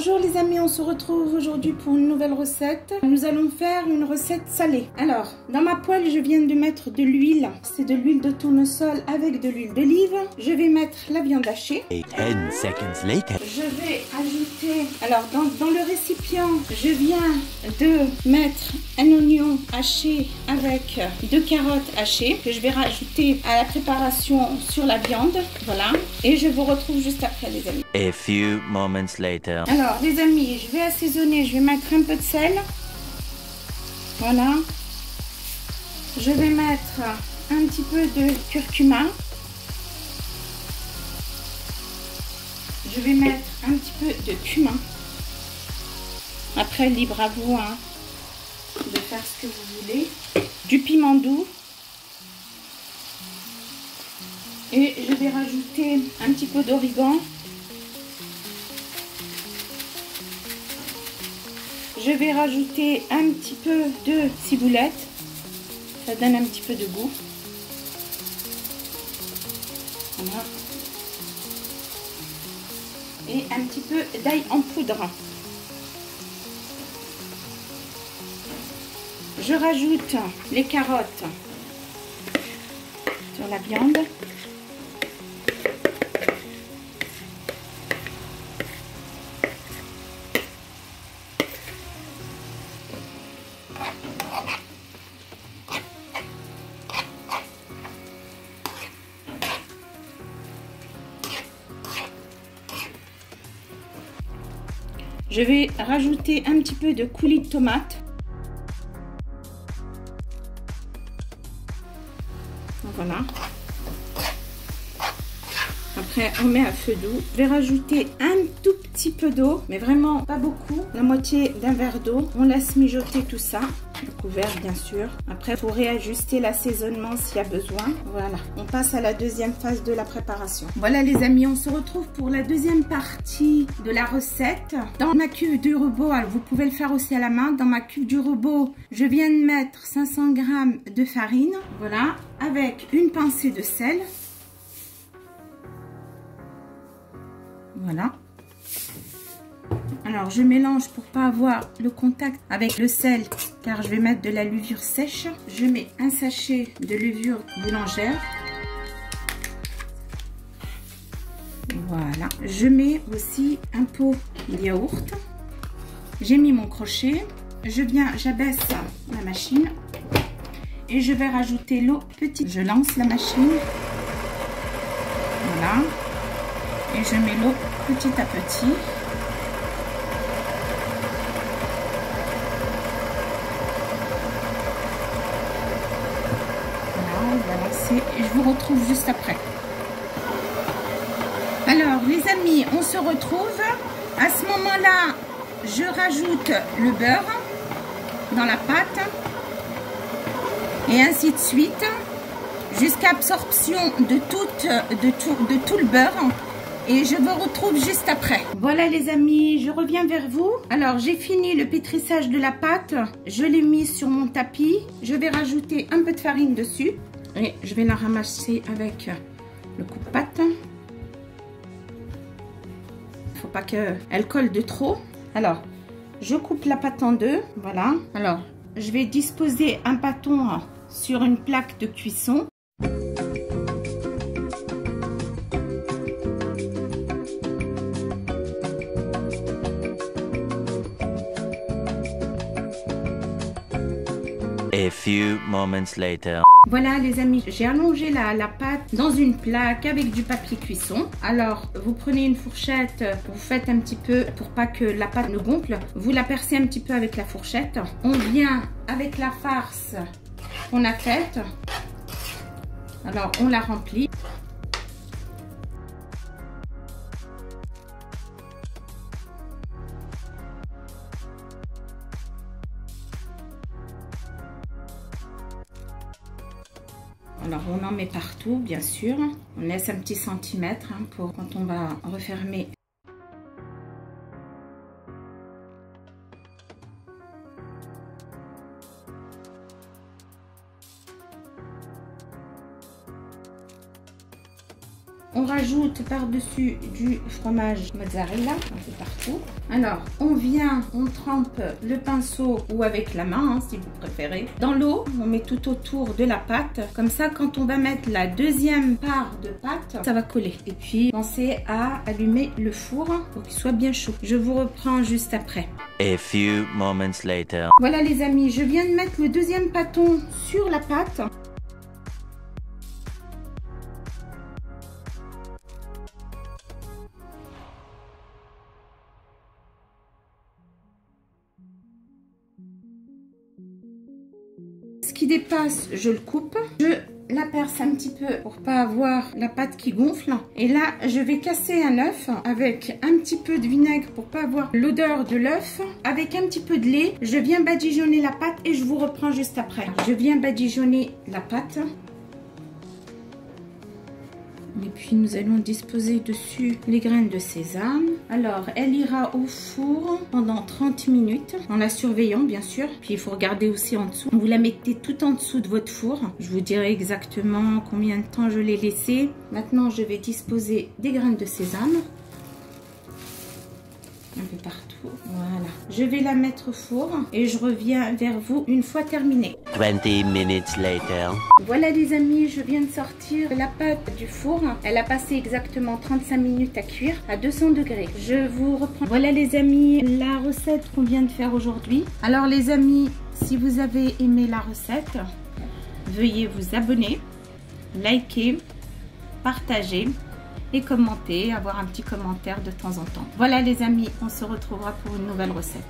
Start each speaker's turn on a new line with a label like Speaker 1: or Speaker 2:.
Speaker 1: Bonjour les amis, on se retrouve aujourd'hui pour une nouvelle recette. Nous allons faire une recette salée. Alors, dans ma poêle, je viens de mettre de l'huile. C'est de l'huile de tournesol avec de l'huile d'olive. Je vais mettre la viande hachée.
Speaker 2: 10 seconds later.
Speaker 1: Je vais ajouter, alors dans le récipient, je viens de mettre un oignon haché avec 2 carottes hachées que je vais rajouter à la préparation sur la viande. Voilà. Et je vous retrouve juste après les amis.
Speaker 2: A few moments later.
Speaker 1: Alors les amis, je vais assaisonner, je vais mettre un peu de sel. Voilà. Je vais mettre un petit peu de curcuma. Je vais mettre un petit peu de cumin. Après, libre à vous hein, de faire ce que vous voulez. Du piment doux. Et je vais rajouter un petit peu d'origan. Je vais rajouter un petit peu de ciboulette. Ça donne un petit peu de goût. Voilà. Et un petit peu d'ail en poudre. Je rajoute les carottes sur la viande. Je vais rajouter un petit peu de coulis de tomate. Voilà. Après, on met à feu doux. Je vais rajouter un tout petit peu d'eau, mais vraiment pas beaucoup. La moitié d'un verre d'eau. On laisse mijoter tout ça. Le couvert, bien sûr. Après, il faut réajuster l'assaisonnement s'il y a besoin. Voilà. On passe à la deuxième phase de la préparation. Voilà les amis, on se retrouve pour la deuxième partie de la recette. Dans ma cuve du robot, alors vous pouvez le faire aussi à la main. Dans ma cuve du robot, je viens de mettre 500 g de farine. Voilà. Avec une pincée de sel. Voilà. Alors je mélange pour pas avoir le contact avec le sel car je vais mettre de la levure sèche. Je mets un sachet de levure boulangère. Voilà. Je mets aussi un pot de yaourt. J'ai mis mon crochet. J'abaisse la machine et je vais rajouter l'eau petite. Je lance la machine. Voilà. Et je mets l'eau petit à petit. Et je vous retrouve juste après. Alors les amis, on se retrouve. À ce moment-là, je rajoute le beurre dans la pâte. Et ainsi de suite. Jusqu'à absorption de tout le beurre. Et je vous retrouve juste après. Voilà les amis, je reviens vers vous. Alors j'ai fini le pétrissage de la pâte. Je l'ai mis sur mon tapis. Je vais rajouter un peu de farine dessus. Et je vais la ramasser avec le coupe-pâte. Il ne faut pas qu'elle colle de trop. Alors, je coupe la pâte en deux. Voilà. Alors, je vais disposer un bâton sur une plaque de cuisson.
Speaker 2: A few moments later.
Speaker 1: Voilà les amis, j'ai allongé la pâte dans une plaque avec du papier cuisson. Alors vous prenez une fourchette, vous faites un petit peu pour pas que la pâte ne gonfle. Vous la percez un petit peu avec la fourchette. On vient avec la farce qu'on a faite. Alors on la remplit. Alors on en met partout bien sûr, on laisse un petit centimètre hein, pour quand on va refermer. On rajoute par-dessus du fromage mozzarella, un peu partout. Alors, on trempe le pinceau ou avec la main, hein, si vous préférez. Dans l'eau, on met tout autour de la pâte. Comme ça, quand on va mettre la deuxième part de pâte, ça va coller. Et puis, pensez à allumer le four pour qu'il soit bien chaud. Je vous reprends juste après.
Speaker 2: A few moments later.
Speaker 1: Voilà les amis, je viens de mettre le deuxième pâton sur la pâte. Ce qui dépasse, je le coupe. Je la perce un petit peu pour pas avoir la pâte qui gonfle. Et là, je vais casser un œuf avec un petit peu de vinaigre pour pas avoir l'odeur de l'œuf. Avec un petit peu de lait, je viens badigeonner la pâte et je vous reprends juste après. Je viens badigeonner la pâte. Et puis nous allons disposer dessus les graines de sésame. Alors elle ira au four pendant 30 minutes en la surveillant bien sûr. Puis il faut regarder aussi en dessous. Vous la mettez tout en dessous de votre four. Je vous dirai exactement combien de temps je l'ai laissé. Maintenant je vais disposer des graines de sésame. Un peu partout. Voilà. Je vais la mettre au four et je reviens vers vous une fois terminée.
Speaker 2: 20 minutes later.
Speaker 1: Voilà les amis, je viens de sortir la pâte du four. Elle a passé exactement 35 minutes à cuire à 200 degrés. Je vous reprends. Voilà les amis, la recette qu'on vient de faire aujourd'hui. Alors les amis, si vous avez aimé la recette, veuillez vous abonner, liker, partager et commenter, avoir un petit commentaire de temps en temps. Voilà les amis, on se retrouvera pour une nouvelle recette.